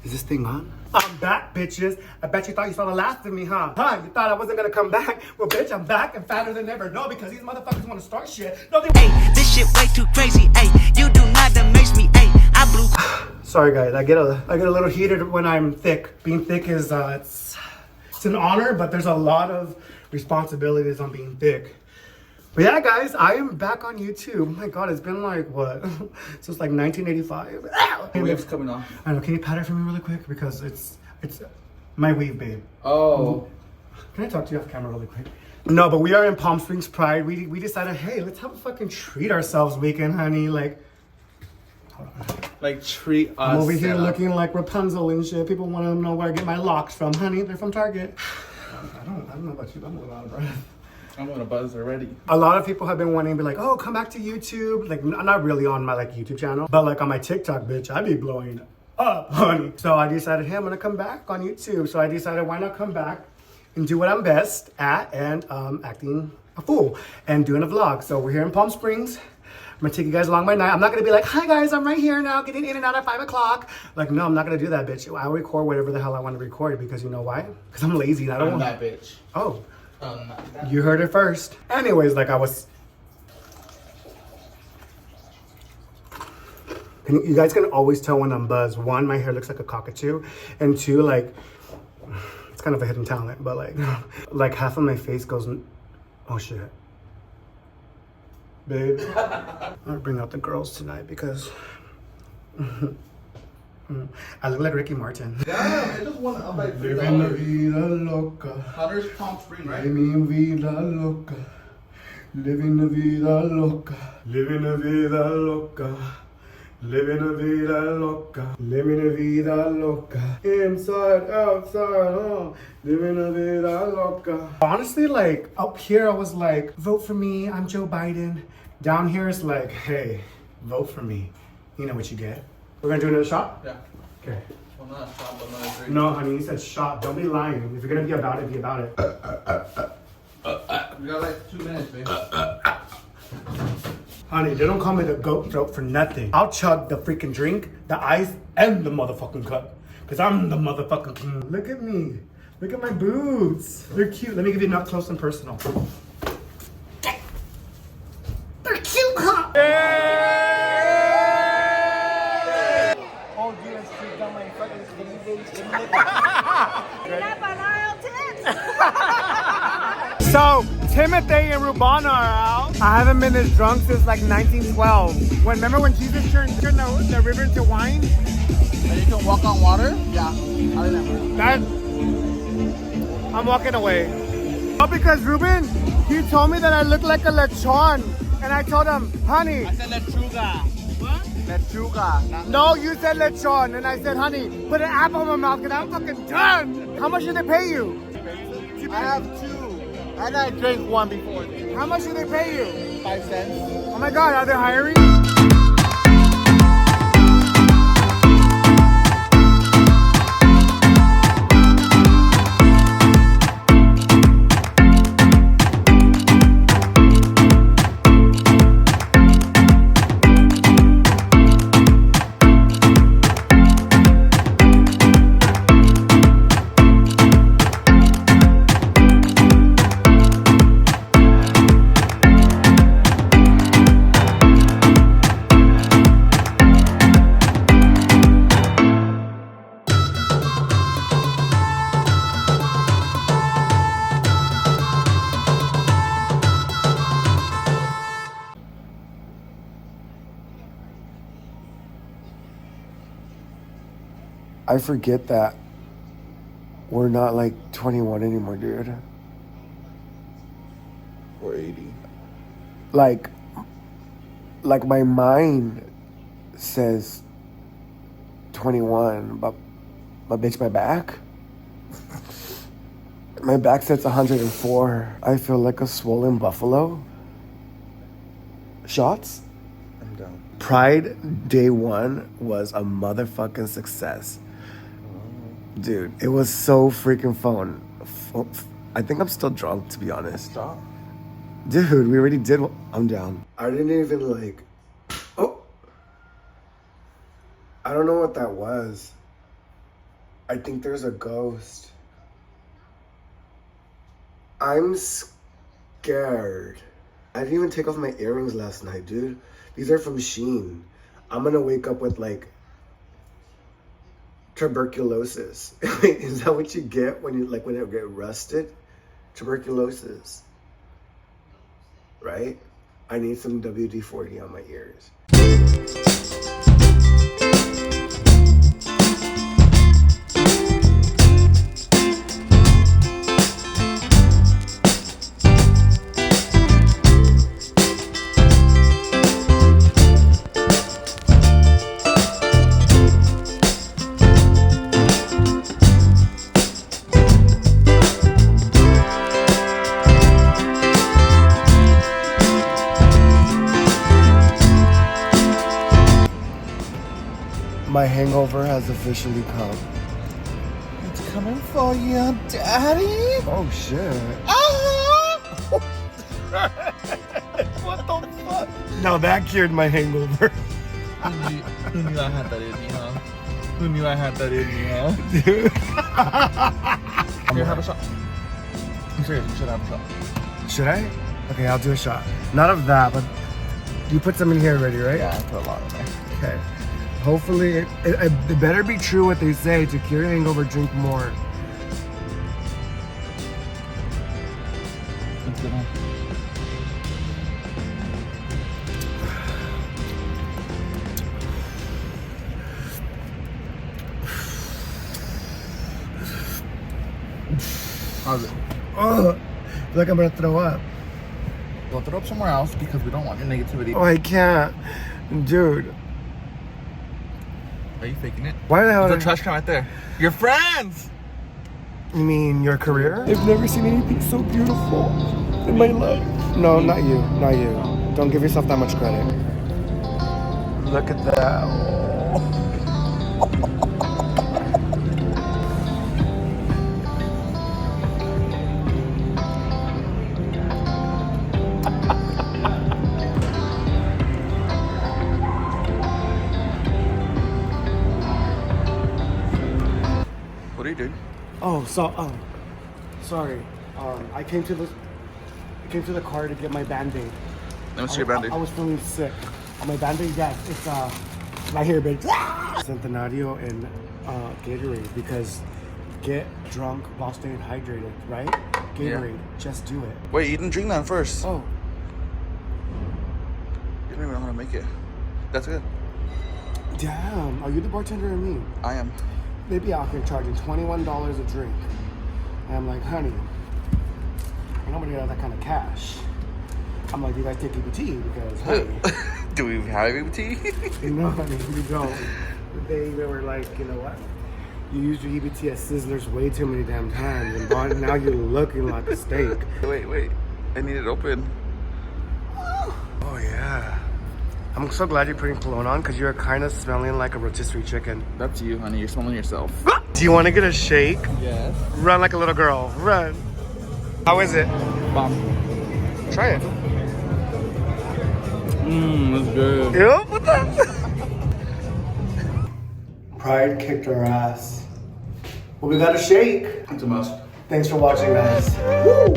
Is this thing on? I'm back, bitches. I bet you thought you saw the last of me, huh? Huh? You thought I wasn't gonna come back? Well, bitch, I'm back and fatter than ever. No, because these motherfuckers wanna start shit. No, they Hey, this shit way too crazy. Hey, you do not amaze me. Hey, I blew. Sorry, guys. I get a little heated when I'm thick. Being thick is it's an honor, but there's a lot of responsibilities on being thick. But yeah, guys, I am back on YouTube. Oh my God, it's been like what? Since like 1985. The wave's coming off. I know. Can you pat it for me really quick because it's my weave, babe. Oh. Can I talk to you off camera really quick? No, but we are in Palm Springs Pride. We decided, hey, let's have a fucking treat ourselves weekend, honey. Like, hold on. Like treat us. I'm over here looking like Rapunzel and shit. People want to know where I get my locks from, honey. They're from Target. I don't know about you, but I'm a little out of breath. I'm gonna buzz already. A lot of people have been wanting to be like, oh, come back to YouTube. Like, I'm not really on my like YouTube channel, but like on my TikTok, bitch, I be blowing up, honey. So I decided, hey, I'm gonna come back on YouTube. So I decided, why not come back and do what I'm best at and acting a fool and doing a vlog. So we're here in Palm Springs. I'm gonna take you guys along my night. I'm not gonna be like, hi guys, I'm right here now, getting in and out at 5 o'clock. Like, no, I'm not gonna do that, bitch. I'll record whatever the hell I want to record because you know why? Because I'm lazy and I don't want that bitch. Oh. Not that. You heard it first. Anyways, like I was... You guys can always tell when I'm buzzed. One, my hair looks like a cockatoo. And two, like... It's kind of a hidden talent, but like... Like half of my face goes... Oh shit. Babe. I'm gonna bring out the girls tonight because... I look like Ricky Martin. Yeah, I just want to up like Living la vida loca. Hunter's Palm Spring, right? Living vida loca. Living la vida loca. Living la vida loca. Living la vida loca. Living la vida loca. Inside, outside, living la vida loca. Honestly, like up here, I was like, vote for me. I'm Joe Biden. Down here, it's like, hey, vote for me. You know what you get. We're gonna do another shot? Yeah. Okay. Well, not a shot, but another drink. No, honey, you said shot. Don't be lying. If you're gonna be about it, be about it. We got like 2 minutes, babe. Honey, they don't call me the goat throat for nothing. I'll chug the freaking drink, the ice, and the motherfucking cup. Because I'm the motherfucking king. Look at me. Look at my boots. They're cute. Let me give you a up close and personal. They're cute, huh? So, Timothy and Rubana are out. I haven't been this drunk since like 1912. Remember when Jesus turned the river into wine? And you can walk on water? Yeah, I remember. That, I'm walking away. Oh, because Ruben, he told me that I look like a lechon. And I told him, honey. I said lechuga. What? Lechuga. No, you said lechon. And I said, honey, put an apple in my mouth because I'm fucking done. How much did they pay you? I have 2. And I drank 1 before this. How much did they pay you? 5 cents. Oh my God, are they hiring? I forget that we're not like 21 anymore, dude. Or 80. Like my mind says 21, but bitch, my back says 104. I feel like a swollen buffalo. Shots? I'm down. Pride Day 1 was a motherfucking success. Dude, it was so freaking fun. I think I'm still drunk, to be honest. Stop. Dude, we already did. I'm down. I didn't even like. Oh. I don't know what that was. I think there's a ghost. I'm scared. I didn't even take off my earrings last night, dude. These are from Shein. I'm gonna wake up with like tuberculosis. Is that what you get when you when it get rusted? Tuberculosis. Right? I need some WD-40 on my ears. My hangover has officially come. It's coming for you, Daddy. Oh shit. What the fuck? Now that cured my hangover. Who knew I had that in me, huh? Who knew I had that in me, huh? Dude. Here, have a shot. I'm serious, you should have a shot. Should I? Okay, I'll do a shot. Not of that, but you put some in here already, right? Yeah, I put a lot in there. Okay. Hopefully, it better be true what they say. To cure hangover, drink more. That's good, huh? How's it? Oh, I feel like I'm gonna throw up. We'll throw up somewhere else because we don't want your negativity. Oh, I can't. Dude. Are you faking it? Why the hell? There's a trash can right there. Your friends! You mean your career? I've never seen anything so beautiful in my life. No, not you. Not you. Don't give yourself that much credit. Look at that. What are you doing? Oh, sorry. I came to the car to get my Band-Aid. Let me see your Band-Aid. I was feeling sick. My Band-Aid, yes, it's right here, bitch. Centenario and Gatorade, because get drunk while staying hydrated, right? Gatorade, just do it. Wait, you didn't drink that first. Oh, You don't even know how to make it. That's good. damn. Are you the bartender or me? I am. They be out here charging $21 a drink. And I'm like, honey, ain't nobody got that kind of cash. I'm like, you guys take EBT? Because, hey, Do we have EBT? no, honey, you don't. They were like, you know what? You used your EBT at Sizzlers way too many damn times, and now you're looking like a steak. Wait. I need it open. Oh, yeah. I'm so glad you're putting cologne on, because you're kind of smelling like a rotisserie chicken. That's you, honey. You're smelling yourself. Do you want to get a shake? Yes. Run like a little girl. Run. How is it? Bomb. Try it. That's good. Yep, what the? Pride kicked our ass. Well, we got a shake. It's a must. Thanks for watching, guys. Woo!